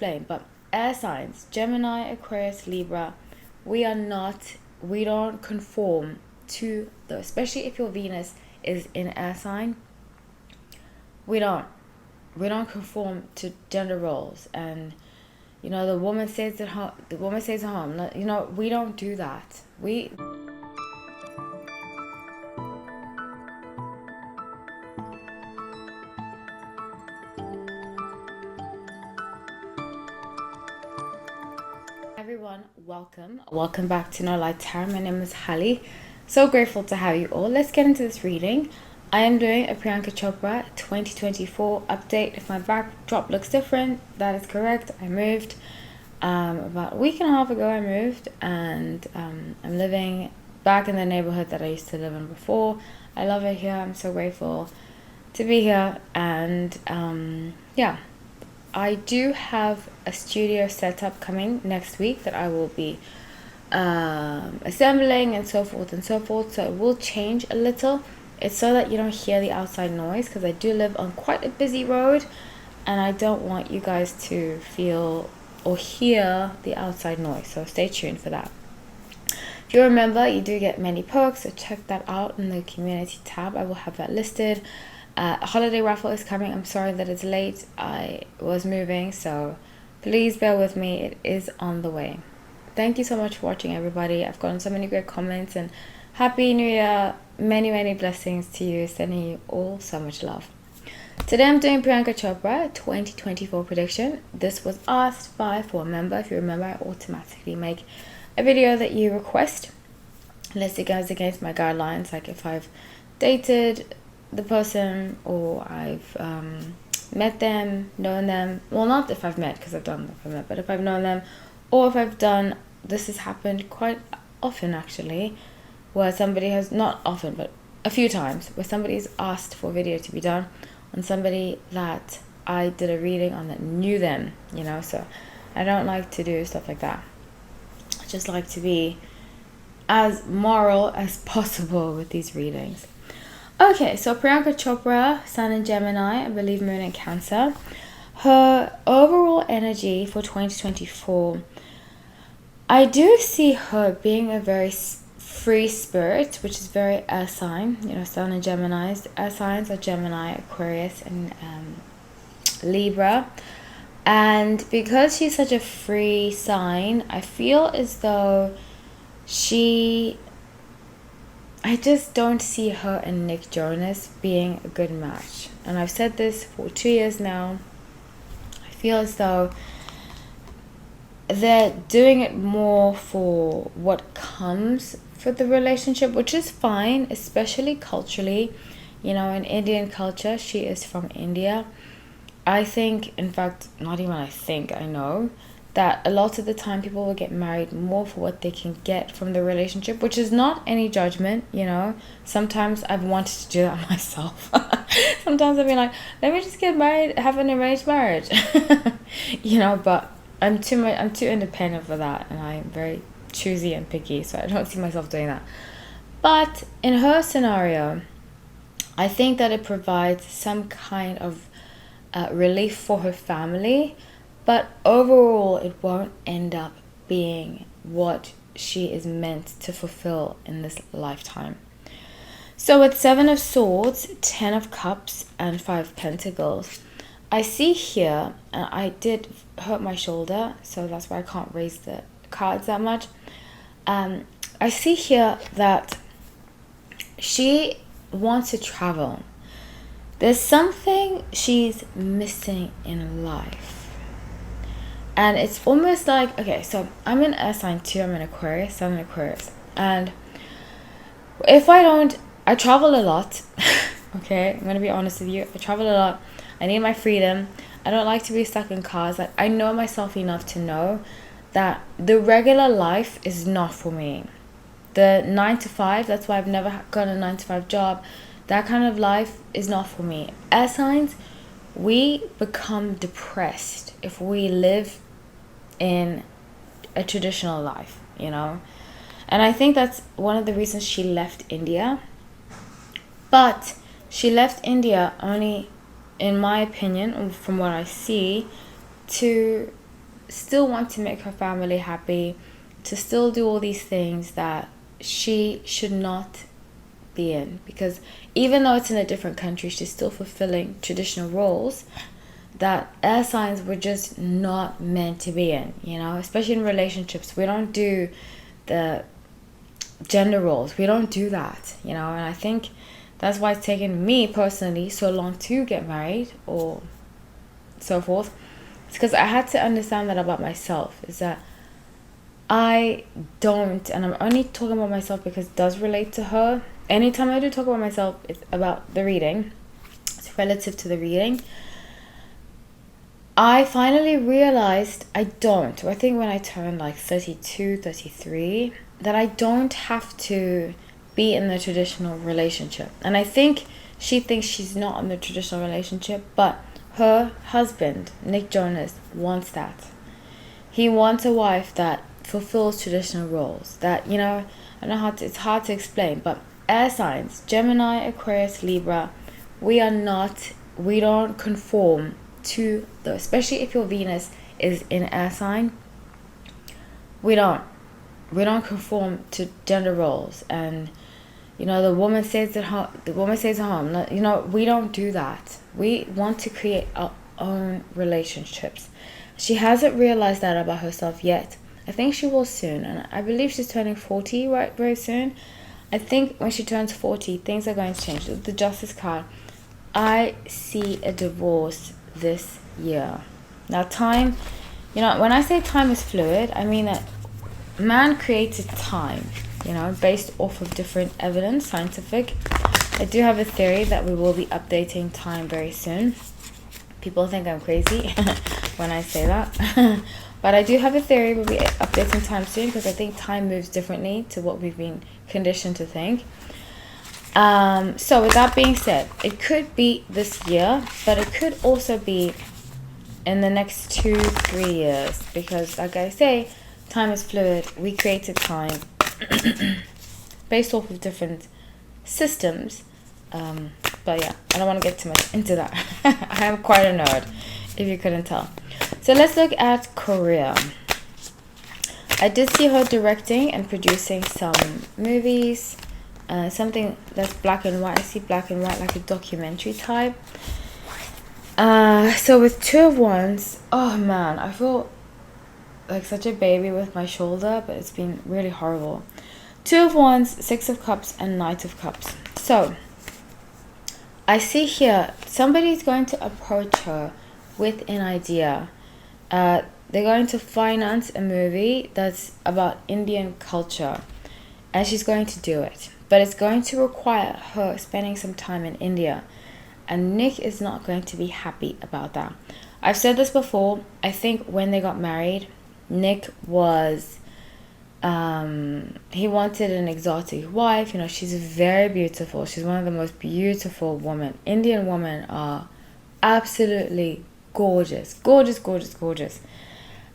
explain. But air signs, Gemini, Aquarius, Libra, we don't conform to the, especially if your Venus is in air sign, we don't conform to gender roles. And the woman stays at home, we don't do that. Everyone, welcome back to No Light Tarot. My name is Hallie. So grateful to have you all. Let's get into this reading. I am doing a Priyanka Chopra 2024 update. If my backdrop looks different, that is correct. I moved about a week and a half ago. I moved, and I'm living back in the neighborhood that I used to live in before. I love it here. I'm so grateful to be here, and yeah, I do have a studio setup coming next week that I will be assembling and so forth and so forth. So it will change a little. It's so that you don't hear the outside noise, because I do live on quite a busy road, and I don't want you guys to feel or hear the outside noise. So stay tuned for that. If you remember, you do get many perks, so check that out in the community tab. I will have that listed. A holiday raffle is coming. I'm sorry that it's late. I was moving, so please bear with me. It is on the way. Thank you so much for watching, everybody. I've gotten so many great comments, and Happy New Year. Many blessings to you. Sending you all so much love. Today I'm doing Priyanka Chopra 2024 prediction. This was asked for a member. If you remember, I automatically make a video that you request, unless it goes against my guidelines, like if I've dated the person, or I've met them, known them. Well, not if I've met, because I've done that, if I've met, but if I've known them, or if I've done, this has happened quite often actually, where somebody has, not often, but a few times, where somebody's asked for a video to be done on somebody that I did a reading on that knew them, so I don't like to do stuff like that. I just like to be as moral as possible with these readings. Okay, so Priyanka Chopra, Sun in Gemini, I believe Moon in Cancer. Her overall energy for 2024, I do see her being a very free spirit, which is very air sign. Sun and Gemini's air signs are Gemini, Aquarius, and Libra. And because she's such a free sign, I feel as though I just don't see her and Nick Jonas being a good match. And I've said this for 2 years now. I feel as though they're doing it more for what comes for the relationship, which is fine, especially culturally. In Indian culture, she is from India. I think, in fact, not even I think, I know that a lot of the time people will get married more for what they can get from the relationship, which is not any judgment. Sometimes I've wanted to do that myself. Sometimes I've been like, let me just get married, have an arranged marriage. But I'm too independent for that, and I'm very choosy and picky, so I don't see myself doing that. But in her scenario, I think that it provides some kind of relief for her family, but overall it won't end up being what she is meant to fulfill in this lifetime. So with 7 of Swords, 10 of Cups, and 5 of Pentacles, I see here, and I did hurt my shoulder, so that's why I can't raise the cards that much. I see here that she wants to travel. There's something she's missing in life. And it's almost like, okay, so I'm in air sign too. I'm in Aquarius. I'm in Aquarius. And I travel a lot. Okay, I'm going to be honest with you. I travel a lot. I need my freedom. I don't like to be stuck in cars. Like, I know myself enough to know that the regular life is not for me. The 9 to 5, that's why I've never got a 9 to 5 job. That kind of life is not for me. Air signs, we become depressed if we live in a traditional life, And I think that's one of the reasons she left India. But she left India only, in my opinion, from what I see, to still want to make her family happy, to still do all these things that she should not be in, because even though it's in a different country, she's still fulfilling traditional roles that air signs were just not meant to be in, you know, especially in relationships. We don't do the gender roles. We don't do that, you know, and I think that's why it's taken me personally so long to get married or so forth. It's because I had to understand that about myself, is that I don't, and I'm only talking about myself because it does relate to her. Anytime I do talk about myself, it's about the reading. It's relative to the reading. I finally realized I don't. I think when I turned like 32, 33, that I don't have to be in the traditional relationship. And I think she thinks she's not in the traditional relationship, but her husband, Nick Jonas, wants that. He wants a wife that fulfills traditional roles. That, you know, I don't know how to, it's hard to explain, but air signs, Gemini, Aquarius, Libra, we don't conform to the, especially if your Venus is in air sign, we don't conform to gender roles. And you know, the woman stays at home, you know, we don't do that. We want to create our own relationships. She hasn't realized that about herself yet. I think she will soon, and I believe she's turning 40 right very soon. I think when she turns 40, things are going to change. The Justice card, I see a divorce this year. Now time, you know, when I say time is fluid, I mean that man created time, you know, based off of different evidence, scientific. I do have a theory that we will be updating time very soon. People think I'm crazy when I say that. But I do have a theory we'll be updating time soon, because I think time moves differently to what we've been conditioned to think. So with that being said, it could be this year, but it could also be in the next 2-3 years, because like I say, time is fluid. We created time based off of different systems. But yeah, I don't want to get too much into that. I am quite a nerd, if you couldn't tell. So let's look at Korea. I did see her directing and producing some movies. Something that's black and white. I see black and white, like a documentary type. So with Two of Wands, oh man, I feel like such a baby with my shoulder, but it's been really horrible. Two of Wands, Six of Cups, and Knight of Cups. So I see here somebody's going to approach her with an idea. They're going to finance a movie that's about Indian culture, and she's going to do it. But it's going to require her spending some time in India. And Nick is not going to be happy about that. I've said this before. I think when they got married, Nick was... he wanted an exotic wife. You know, she's very beautiful. She's one of the most beautiful women. Indian women are absolutely gorgeous. Gorgeous, gorgeous, gorgeous.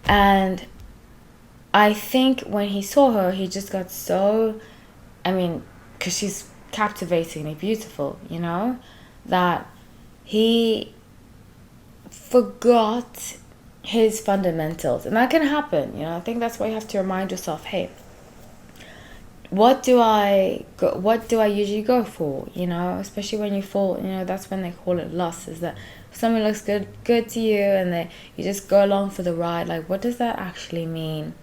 And I think when he saw her, he just got so... I mean... because she's captivatingly beautiful, you know, that he forgot his fundamentals. And that can happen, you know. I think that's why you have to remind yourself, hey, what do I usually go for, you know, especially when you fall, you know, that's when they call it lust, is that if someone looks good to you and you just go along for the ride, like, what does that actually mean?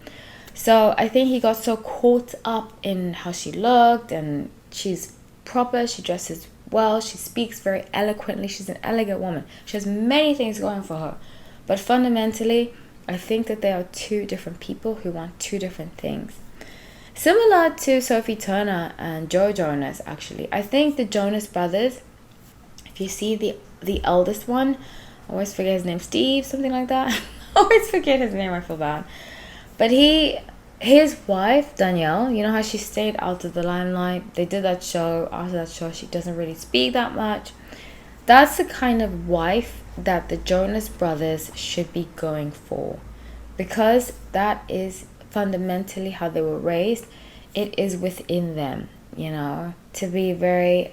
So I think he got so caught up in how she looked, and she's proper, she dresses well, she speaks very eloquently, she's an elegant woman. She has many things going for her. But fundamentally, I think that they are two different people who want two different things. Similar to Sophie Turner and Joe Jonas, actually. I think the Jonas brothers, if you see the eldest one, I always forget his name, Steve, something like that. I always forget his name, I feel bad. But his wife, Danielle, you know how she stayed out of the limelight? They did that show. After that show, she doesn't really speak that much. That's the kind of wife that the Jonas brothers should be going for. Because that is fundamentally how they were raised. It is within them, you know, to be very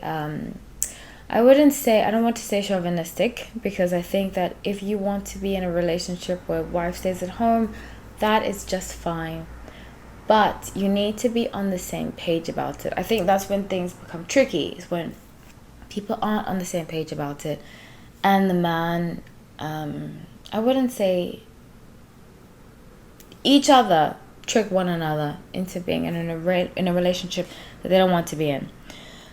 I wouldn't say, I don't want to say chauvinistic, because I think that if you want to be in a relationship where wife stays at home, that is just fine. But you need to be on the same page about it. I think that's when things become tricky, is when people aren't on the same page about it. And the man, I wouldn't say each other trick one another into being in a relationship that they don't want to be in.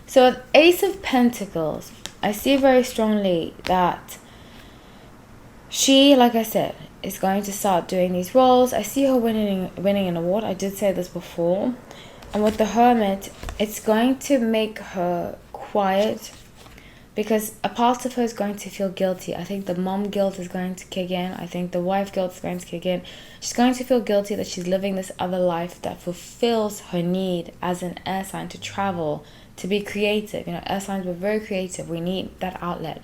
So with Ace of Pentacles, I see very strongly that she, like I said, is going to start doing these roles. I see her winning an award. I did say this before. And with the Hermit, it's going to make her quiet, because a part of her is going to feel guilty. I think the mom guilt is going to kick in. I think the wife guilt is going to kick in. She's going to feel guilty that she's living this other life that fulfills her need as an air sign to travel, to be creative. You know, air signs, we're very creative. We need that outlet.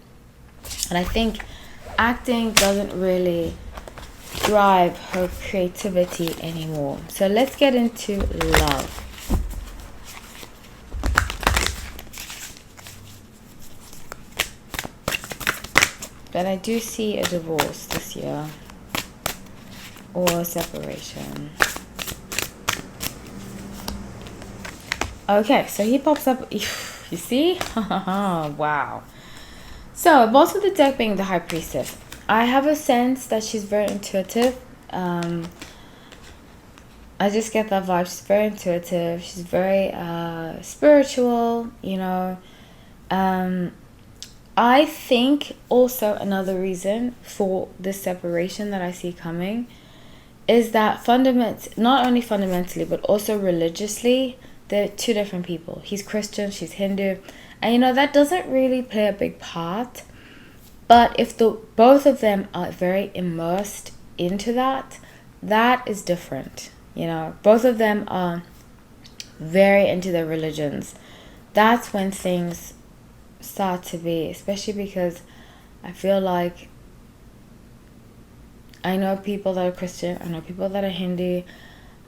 And I think acting doesn't really drive her creativity anymore. So let's get into love. But I do see a divorce this year, or a separation. Okay, so he pops up. You see? Wow. So, bottom of the deck being the High Priestess. I have a sense that she's very intuitive. I just get that vibe. She's very intuitive. She's very spiritual, you know. I think also another reason for this separation that I see coming is that not only fundamentally, but also religiously, they're two different people. He's Christian, she's Hindu. And, you know, that doesn't really play a big part. But if both of them are very immersed into that, that is different. You know, both of them are very into their religions. That's when things start to be, especially because I feel like I know people that are Christian, I know people that are Hindu.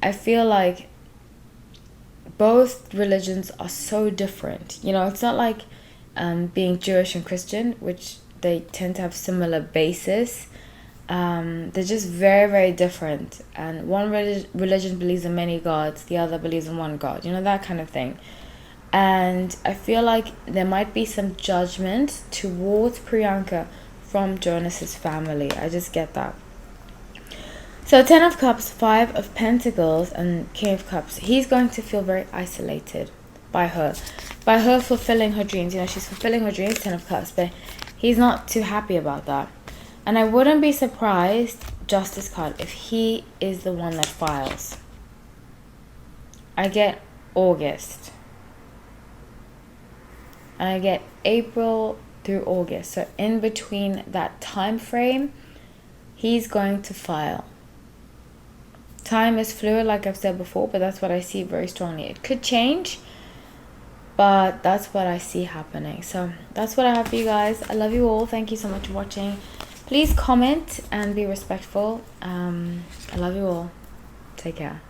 I feel like both religions are so different. You know, it's not like being Jewish and Christian, which they tend to have similar basis. They're just very, very different. And one religion believes in many gods, the other believes in one God. You know, that kind of thing. And I feel like there might be some judgment towards Priyanka from Jonas's family. I just get that. So 10 of Cups, 5 of Pentacles, and King of Cups. He's going to feel very isolated by her. By her fulfilling her dreams. You know, she's fulfilling her dreams, 10 of Cups. But he's not too happy about that. And I wouldn't be surprised, Justice card, if he is the one that files. I get August. And I get April through August. So in between that time frame, he's going to file. Time is fluid, like I've said before, but that's what I see very strongly. It could change, but that's what I see happening. So that's what I have for you guys. I love you all. Thank you so much for watching. Please comment and be respectful. I love you all. Take care.